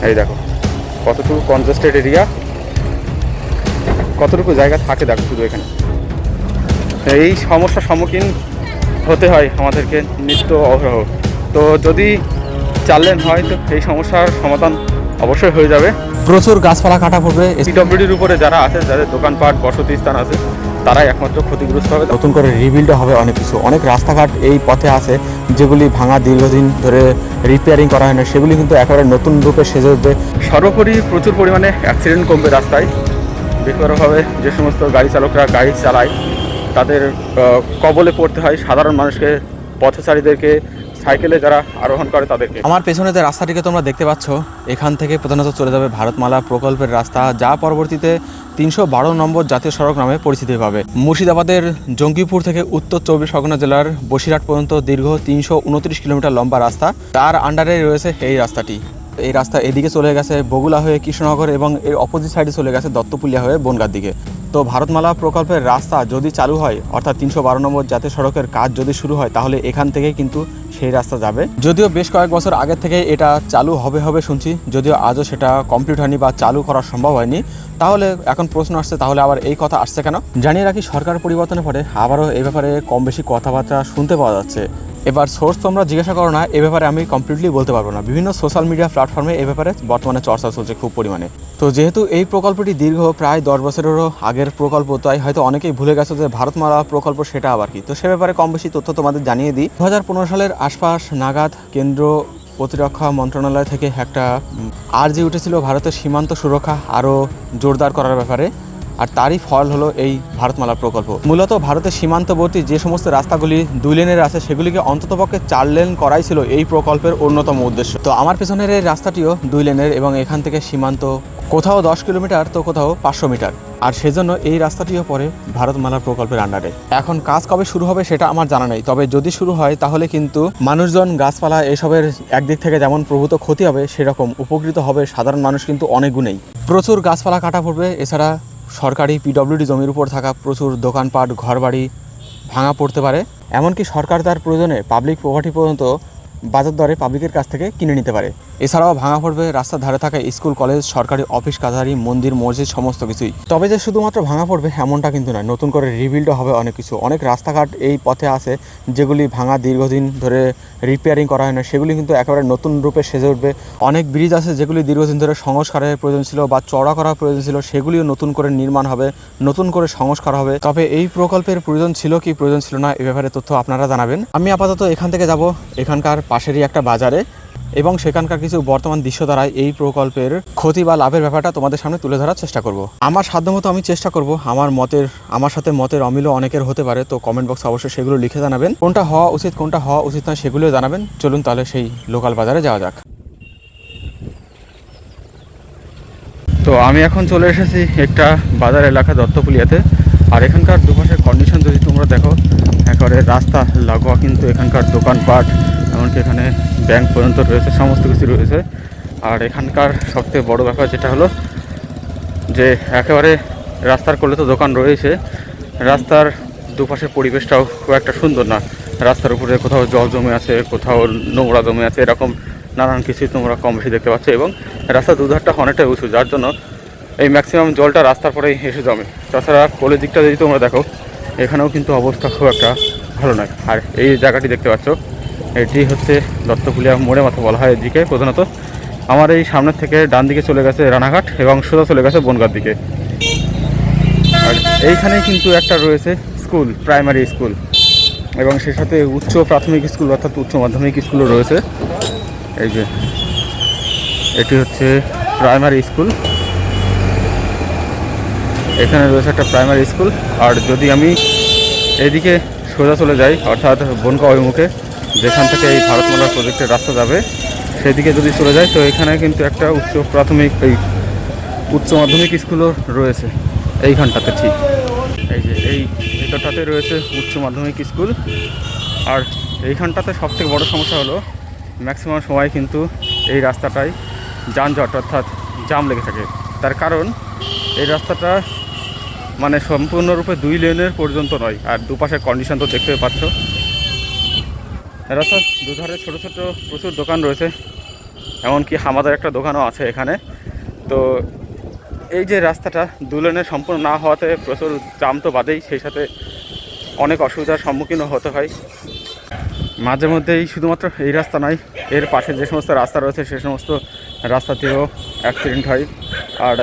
এই দেখো কতটুকু কনজেস্টেড এরিয়া, কতটুকু জায়গা থাকে দেখো শুধু এখানে। এই সমস্যার সম্মুখীন হতে হয় আমাদেরকে নিত্য অহরহ। তো যদি 4 লেন হয় তো এই সমস্যার সমাধান অবশ্যই হয়ে যাবে। প্রচুর গাছপালা কাটা পড়বে। পিডব্লিউডির উপরে যারা আছে, যাদের দোকানপাট বসতি স্থান আছে, তারাই একমাত্র ক্ষতিগ্রস্ত হবে। নতুন করে রিবিল্ড হবে অনেক কিছু, অনেক রাস্তাঘাট এই পথে আছে যেগুলি ভাঙা, দীর্ঘদিন ধরে রিপেয়ারিং করা হয় না, সেগুলি কিন্তু একেবারে নতুন রূপে সেজে উঠবে। সর্বোপরি প্রচুর পরিমাণে অ্যাক্সিডেন্ট কমবে রাস্তায়। বেপরোয়াভাবে যে সমস্ত গাড়ি চালকরা গাড়ি চালায় তাদের কবলে পড়তে হয়, সাধারণ মানুষকে, পথচারীদেরকে, সাইকেলে যারা আরোহণ করে তাদেরকে। আমার পেছনে যে রাস্তাটিকে তোমরা দেখতে পাচ্ছ, এখান থেকে প্রধানত চলে যাবে ভারতমালা প্রকল্পের রাস্তা, যা পরবর্তীতে 312 নম্বর জাতীয় সড়ক নামে পরিচিতি পাবে। মুর্শিদাবাদের জঙ্গিপুর থেকে উত্তর 24 পরগনা জেলার বসিরহাট পর্যন্ত দীর্ঘ 329 কিলোমিটার লম্বা রাস্তা, তার আন্ডারে রয়েছে এই রাস্তাটি। এই রাস্তা এদিকে চলে গেছে বগুলা হয়ে কৃষ্ণনগর এবং এর অপোজিট সাইডে চলে গেছে দত্তপুলিয়া হয়ে বনগাঁর দিকে। তো ভারতমালা প্রকল্পের রাস্তা যদি চালু হয়, অর্থাৎ 312 নম্বর জাতীয় সড়কের কাজ যদি শুরু হয়, তাহলে এখান থেকে কিন্তু সেই রাস্তা যাবে। যদিও বেশ কয়েক বছর আগে থেকে এটা চালু হবে শুনছি, যদিও আজও সেটা কমপ্লিট হয়নি বা চালু করা সম্ভব হয়নি। তাহলে এখন প্রশ্ন আসছে, তাহলে আবার এই কথা আসছে কেন? জানিয়ে রাখি, সরকার পরিবর্তনের পরে আবারও এই ব্যাপারে কম বেশি কথাবার্তা শুনতে পাওয়া যাচ্ছে। এবার সোর্স তোমরা জিজ্ঞাসা করো না, এ ব্যাপারে আমি কমপ্লিটলি বলতে পারবো না। বিভিন্ন সোশ্যাল মিডিয়া প্ল্যাটফর্মে এ ব্যাপারে বর্তমানে চর্চা চলছে খুব পরিমাণে। তো যেহেতু এই প্রকল্পটি দীর্ঘ প্রায় 10 বছরেরও আগের প্রকল্প, তাই হয়তো অনেকেই ভুলে গেছে যে ভারতমালা প্রকল্প সেটা আবার কি। তো সে ব্যাপারে কম বেশি তথ্য তোমাদের জানিয়ে দিই। 2015 সালের আশপাশ নাগাদ কেন্দ্র প্রতিরক্ষা মন্ত্রণালয় থেকে একটা আর্জি উঠেছিল ভারতের সীমান্ত সুরক্ষা আরও জোরদার করার ব্যাপারে, আর তারই ফল হলো এই ভারতমালা প্রকল্প। মূলত ভারতের সীমান্তবর্তী যে সমস্ত রাস্তাগুলি 2 লেনের আছে, সেগুলিকে অন্ততপক্ষে 4 লেন করাই ছিল এই প্রকল্পের অন্যতম উদ্দেশ্য। তো আমার পেছনের এই রাস্তাটিও 2 লেনের এবং এখান থেকে সীমান্ত কোথাও 10 কিলোমিটার তো কোথাও 500 মিটার, আর সেজন্য এই রাস্তাটিও পড়ে ভারতমালা প্রকল্পের আন্ডারে। এখন কাজ কবে শুরু হবে সেটা আমার জানা নেই, তবে যদি শুরু হয় তাহলে কিন্তু মানুষজন, গাছপালা এসবের একদিক থেকে যেমন প্রভূত ক্ষতি হবে, সেরকম উপকৃত হবে সাধারণ মানুষ কিন্তু অনেক গুণেই। প্রচুর গাছপালা কাটা পড়বে, এছাড়া সরকারি পিডব্লিউডি জমির উপর থাকা প্রচুর দোকানপাট, ঘরবাড়ি ভাঙা পড়তে পারে। এমনকি সরকার তার প্রয়োজনে পাবলিক প্রপার্টি পর্যন্ত বাজার দরে পাবলিকের কাছ থেকে কিনে নিতে পারে। এছাড়াও ভাঙা পড়বে রাস্তার ধারে থাকা স্কুল, কলেজ, সরকারি অফিস, কাছারি, মন্দির, মসজিদ, সমস্ত কিছুই। তবে যে শুধুমাত্র ভাঙা পড়বে এমনটা কিন্তু নয়, নতুন করে রিবিল্ডও হবে অনেক কিছু। অনেক রাস্তাঘাট এই পথে আছে যেগুলি ভাঙা, দীর্ঘদিন ধরে রিপেয়ারিং করা হয় না, সেগুলি কিন্তু একেবারে নতুন রূপে সেজে উঠবে। অনেক ব্রিজ আছে যেগুলি দীর্ঘদিন ধরে সংস্কারের প্রয়োজন ছিল বা চওড়া করার প্রয়োজন ছিল, সেগুলিও নতুন করে নির্মাণ হবে, নতুন করে সংস্কার হবে। তবে এই প্রকল্পের প্রয়োজন ছিল কি প্রয়োজন ছিল না, এ ব্যাপারে তথ্য আপনারা জানাবেন। আমি আপাতত এখান থেকে যাব এখানকার পাশেরই একটা বাজারে, এবং সেখানকার কিছু বর্তমান দৃশ্য দ্বারা এই প্রকল্পের ক্ষতি বা লাভের ব্যাপারটা তোমাদের সামনে তুলে ধরার চেষ্টা করব। আমার সাধ্যমতো আমি চেষ্টা করব। আমার সাথে মতের অমিলও অনেকের হতে পারে, তো কমেন্ট বক্সে অবশ্যই সেগুলো লিখে জানাবেন। কোনটা হওয়া উচিত, কোনটা হওয়া উচিত নয়, সেগুলো জানাবেন। চলুন তাহলে সেই লোকাল বাজারে যাওয়া যাক। তো আমি এখন চলে এসেছি একটা বাজার এলাকা দত্তপুলিয়াতে, আর এখানকার দুপাশের কন্ডিশন যদি তোমরা দেখো, একেবারে রাস্তা লাগোয়া কিন্তু এখানকার দোকানপাট, এমনকি এখানে ব্যাংক পর্যন্ত রয়েছে, সমস্ত কিছু রয়েছে। আর এখানকার সবথেকে বড় ব্যাপার যেটা হলো যে একেবারে রাস্তার কোলে তো দোকান রয়েছে, রাস্তার দুপাশের পরিবেশটাও খুব একটা সুন্দর না। রাস্তার উপরে কোথাও জল জমে আছে, কোথাও নোংরা জমে আছে, এরকম নানান কিছুই তোমরা কম বেশি দেখতে পাচ্ছ। এবং রাস্তার দুধারটা অনেকটাই উঁচু, যার জন্য এই ম্যাক্সিমাম জলটা রাস্তার পরেই এসে জমে। তাছাড়া কোলের দিকটা যদি তোমরা দেখো, এখানেও কিন্তু অবস্থা খুব একটা ভালো নয়। আর এই জায়গাটি দেখতে পাচ্ছ, এটি হচ্ছে দত্তপুলিয়া মোড়ে মাথা বলা হয় এদিকে প্রধানত। আমার এই সামনের থেকে ডান দিকে চলে গেছে রানাঘাট এবং সোজা চলে গেছে বনগাঁর দিকে। আর এইখানে কিন্তু একটা রয়েছে স্কুল, প্রাইমারি স্কুল, এবং সেই সাথে উচ্চ প্রাথমিক স্কুল অর্থাৎ উচ্চ মাধ্যমিক স্কুলও রয়েছে। এই যে এটি হচ্ছে প্রাইমারি স্কুল, এখানে রয়েছে একটা প্রাইমারি স্কুল। আর যদি আমি এদিকে সোজা চলে যাই, অর্থাৎ বনগাঁ অভিমুখে, যেখান থেকে এই ভারতমালা প্রজেক্টের রাস্তা যাবে, সেদিকে যদি চলে যায়, তো এখানে কিন্তু একটা উচ্চ মাধ্যমিক স্কুলও রয়েছে এইখানটাতে। ঠিক এই যে এই ভিতরটাতে রয়েছে উচ্চ মাধ্যমিক স্কুল। আর এইখানটাতে সবথেকে বড় সমস্যা হলো ম্যাক্সিমাম সময় কিন্তু এই রাস্তাটায় যানজট অর্থাৎ জাম লেগে থাকে। তার কারণ এই রাস্তাটা মানে সম্পূর্ণরূপে 2 লেনের পর্যন্ত নয়। আর দুপাশের কন্ডিশন তো দেখতে পাচ্ছ, রাস্তার দুধারে ছোট ছোট প্রচুর দোকান রয়েছে। এমনকি আমাদের একটা দোকানও আছে এখানে। তো এই যে রাস্তাটা 2 লেনে সম্পূর্ণ না হওয়াতে প্রচুর জাম তো বাদেই, সেই সাথে অনেক অসুবিধার সম্মুখীনও হতে হয় মাঝে মধ্যেই। শুধুমাত্র এই রাস্তা নয়, এর পাশে যে সমস্ত রাস্তা রয়েছে সে সমস্ত রাস্তাতেও অ্যাক্সিডেন্ট হয়। আর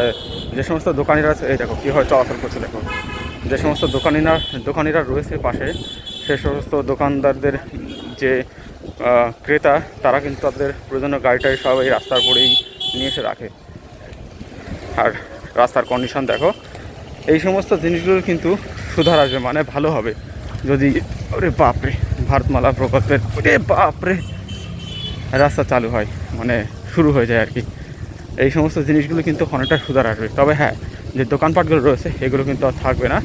যে সমস্ত দোকানিরা আছে, এই দেখো কীভাবে চলাচল করছে, দেখো যে সমস্ত দোকানিরা রয়েছে পাশে, সে সমস্ত দোকানদারদের যে ক্রেতা, তারা কিন্তু তাদের প্রয়োজনীয় গাড়িটাই সব এই রাস্তার উপরেই নিয়ে এসে রাখে। আর রাস্তার কন্ডিশন দেখো, এই সমস্ত জিনিসগুলো কিন্তু সুধার আসবে, মানে ভালো হবে যদি, ওরে বাপরে, ভারতমালা প্রকল্পের ওরে বাপরে রাস্তা চালু হয়, মানে শুরু হয়ে যায় আর কি। এই সমস্ত জিনিসগুলো কিন্তু অনেকটা সুধার আসবে। তবে হ্যাঁ, যে দোকানপাটগুলো রয়েছে এগুলো কিন্তু আর থাকবে না,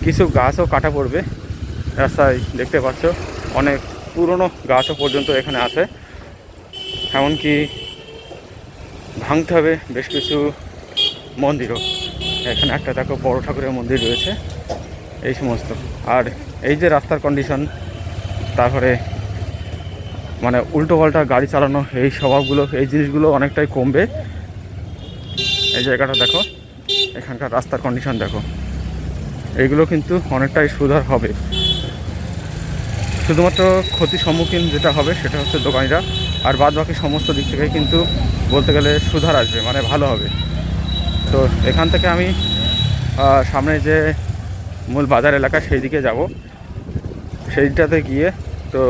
কিছু গাছও কাটা পড়বে। রাস্তায় দেখতে পাচ্ছ অনেক পুরনো গাছও পর্যন্ত এখানে আছে, এমনকি ভাঙতে হবে বেশ কিছু মন্দিরও। এখানে একটা দেখো বড় ঠাকুরের মন্দির রয়েছে, এই সমস্ত। আর এই যে রাস্তার কন্ডিশন, তারপরে মানে উল্টো পাল্টা গাড়ি চালানো, এই স্বভাবগুলো, এই জিনিসগুলো অনেকটাই কমবে। এই জায়গাটা দেখো, এখানকার রাস্তার কন্ডিশন দেখো, এইগুলো কিন্তু অনেকটাই সুধার হবে। শুধুমাত্র ক্ষতির সম্মুখীন যেটা হবে সেটা হচ্ছে দোকানিরা, আর বাদ বাকি সমস্ত দিক থেকে কিন্তু বলতে গেলে সুধার আসবে, মানে ভালো হবে। তো এখান থেকে আমি সামনে যে মূল বাজার এলাকা সেই দিকে যাব, সেইটাতে গিয়ে তো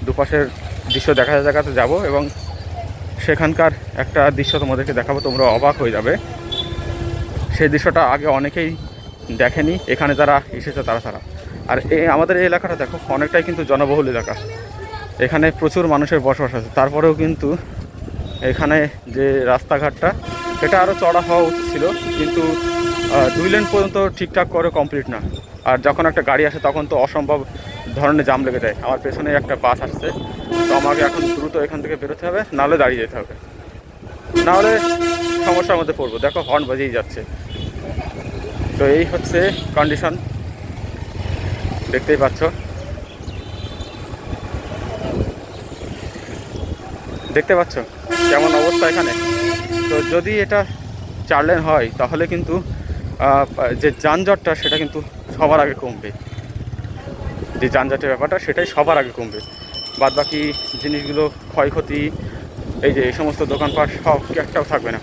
দুপাশের দৃশ্য দেখাতে যাব, এবং সেখানকার একটা দৃশ্য তোমাদেরকে দেখাবো, তোমরা অবাক হয়ে যাবে। সেই দৃশ্যটা আগে অনেকেই দেখেনি, এখানে যারা এসেছে তারা। আর আমাদের এই এলাকাটা দেখো অনেকটাই কিন্তু জনবহুল এলাকা, এখানে প্রচুর মানুষের বসবাস আছে। তারপরেও কিন্তু এখানে যে রাস্তাঘাটটা, এটা আরও চড়া হওয়া উচিত ছিল, কিন্তু 2 লেন পর্যন্ত ঠিকঠাক করে কমপ্লিট না। আর যখন একটা গাড়ি আসে তখন তো অসম্ভব ধরনের জাম লেগে যায়। আমার পেছনে একটা বাস আসছে, তো আমাকে এখন দ্রুত এখান থেকে বেরোতে হবে, নাহলে দাঁড়িয়ে যেতে হবে, নাহলে সমস্যার মধ্যে পড়বো। দেখো হর্ন বাজিয়ে যাচ্ছে। তো এই হচ্ছে কন্ডিশন, দেখতেই পাচ্ছ, কেমন অবস্থা এখানে। তো যদি এটা 4 লেন হয় তাহলে কিন্তু যে যানজটটা সেটা কিন্তু সবার আগে কমবে, যে যানজটের ব্যাপারটা সেটাই সবার আগে কমবে। বাদ বাকি জিনিসগুলো ক্ষয়ক্ষতি, এই যে এই সমস্ত দোকানপাট সব একটাও থাকবে না।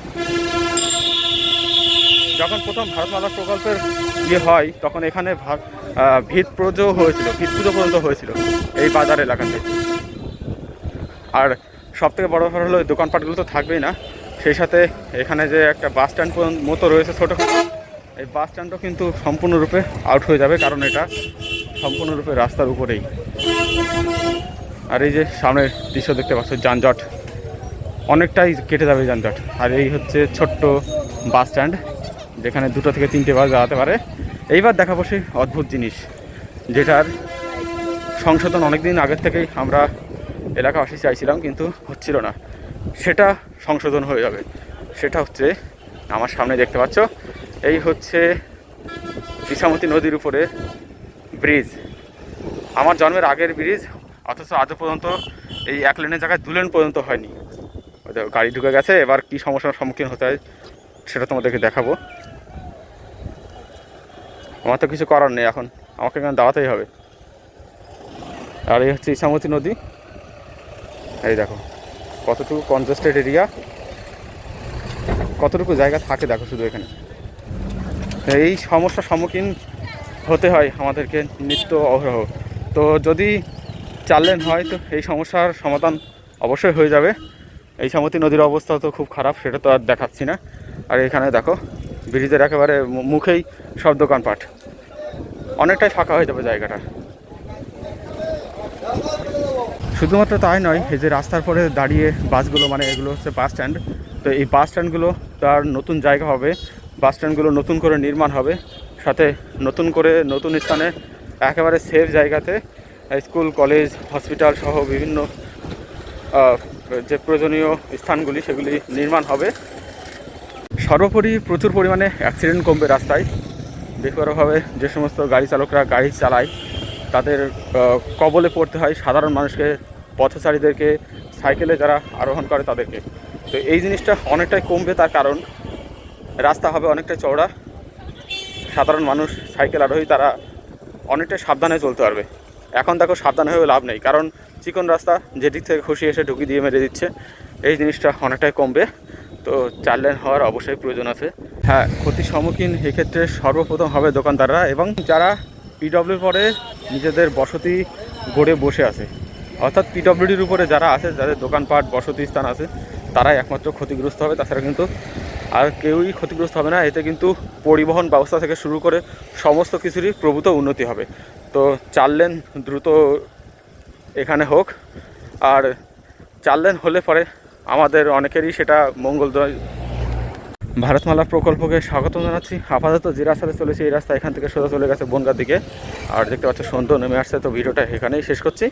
যখন প্রথম ভারতমালা প্রকল্পের হয় তখন এখানে ভিত পুজো পর্যন্ত হয়েছিল এই বাজার এলাকাতে। আর সবথেকে বড় ব্যাপার হলো দোকানপাটগুলো তো থাকবেই না, সেই সাথে এখানে যে একটা বাস স্ট্যান্ড মতো রয়েছে ছোটোখাটো, এই বাস স্ট্যান্ডও কিন্তু সম্পূর্ণরূপে আউট হয়ে যাবে, কারণ এটা সম্পূর্ণরূপে রাস্তার উপরেই। আর এই যে সামনের দৃশ্য দেখতে পাচ্ছ, যানজট অনেকটাই কেটে যাবে যানজট। আর এই হচ্ছে ছোট্ট বাস স্ট্যান্ড, যেখানে 2 থেকে 3টে বাস দাঁড়াতে পারে। এইবার দেখাবো সেই অদ্ভুত জিনিস, যেটার সংশোধন অনেক দিন আগের থেকেই আমরা এলাকাবাসী চাইছিলাম, কিন্তু হচ্ছিল না। সেটা সংশোধন হয়ে যাবে। সেটা হচ্ছে আমার সামনে দেখতে পাচ্ছ, এই হচ্ছে ইছামতি নদীর উপরে ব্রিজ। আমার জন্মের আগের ব্রিজ, অথচ আজও পর্যন্ত এই 1 লেনের জায়গায় 2 লেন পর্যন্ত হয়নি। গাড়ি ঢুকে গেছে, এবার কি সমস্যার সম্মুখীন হতে হয় সেটা তোমাদেরকে দেখাবো। আমার তো কিছু করার নেই, এখন আমাকে এখানে দাঁড়াতেই হবে। আর এই হচ্ছে ইছামতি নদী, এই দেখো কতটুকু কনজেস্টেড এরিয়া, কতটুকু জায়গা থাকে দেখো শুধু এখানে। এই সমস্যার সম্মুখীন হতে হয় আমাদেরকে নিত্য অহরহ। তো যদি 4 লেন হয় তো এই সমস্যার সমাধান অবশ্যই হয়ে যাবে। এই ইছামতি নদীর অবস্থা তো খুব খারাপ, সেটা তো আর দেখাচ্ছি না। আর এখানে দেখো ব্রিজের একেবারে মুখেই সব দোকানপাট, অনেকটাই ফাঁকা হয়ে যাবে জায়গাটা। শুধুমাত্র তাই নয়, এই যে রাস্তার পরে দাঁড়িয়ে বাসগুলো, মানে এগুলো হচ্ছে বাস স্ট্যান্ড, তো এই বাস স্ট্যান্ডগুলো তার নতুন জায়গা হবে, বাস স্ট্যান্ডগুলো নতুন করে নির্মাণ হবে, সাথে নতুন স্থানে একেবারে সেফ জায়গাতে স্কুল, কলেজ, হসপিটাল সহ বিভিন্ন যে প্রয়োজনীয় স্থানগুলি সেগুলি নির্মাণ হবে। সর্বোপরি প্রচুর পরিমাণে অ্যাক্সিডেন্ট কমবে রাস্তায়। বেপরোয়াভাবে যে সমস্ত গাড়ি চালকরা গাড়ি চালায় তাদের কবলে পড়তে হয়, সাধারণ মানুষকে, পথচারীদেরকে, সাইকেলে যারা আরোহণ করে তাদেরকে। তো এই জিনিসটা অনেকটাই কমবে, তার কারণ রাস্তা হবে অনেকটাই চওড়া। সাধারণ মানুষ, সাইকেল আরোহী তারা অনেকটাই সাবধানে চলতে পারবে। এখন দেখো সাবধান হয়েও লাভ নেই, কারণ চিকন রাস্তা যেদিক থেকে খুশি এসে ঢুকি দিয়ে মেরে দিচ্ছে। এই জিনিসটা অনেকটাই কমবে। তো 4 লেন হওয়ার অবশ্যই প্রয়োজন আছে। হ্যাঁ, ক্ষতির সম্মুখীন এক্ষেত্রে সর্বপ্রথম হবে দোকানদাররা এবং যারা পিডব্লিউর পরে নিজেদের বসতি গড়ে বসে আছে, অর্থাৎ পিডব্লিউডির উপরে যারা আছে, যাদের দোকানপাট বসতি স্থান আছে, তারাই একমাত্র ক্ষতিগ্রস্ত হবে। তাছাড়া কিন্তু আর কেউই ক্ষতিগ্রস্ত হবে না। এতে কিন্তু পরিবহন ব্যবস্থা থেকে শুরু করে সমস্ত কিছুরই প্রভূত উন্নতি হবে। তো 4 লেন দ্রুত এখানে হোক, আর 4 লেন হলে পরে আমাদের অনেকেরই সেটা মঙ্গলজনক। ভারতমালা প্রকল্পকে স্বাগত জানাচ্ছি। আপাতত যে রাস্তাতে চলেছে এই রাস্তা এখান থেকে সোজা চলে গেছে বনগাঁর দিকে, আর দেখতে পাচ্ছ সন্ধ্যা নেমে আসছে। তো ভিডিওটা এখানেই শেষ করছি।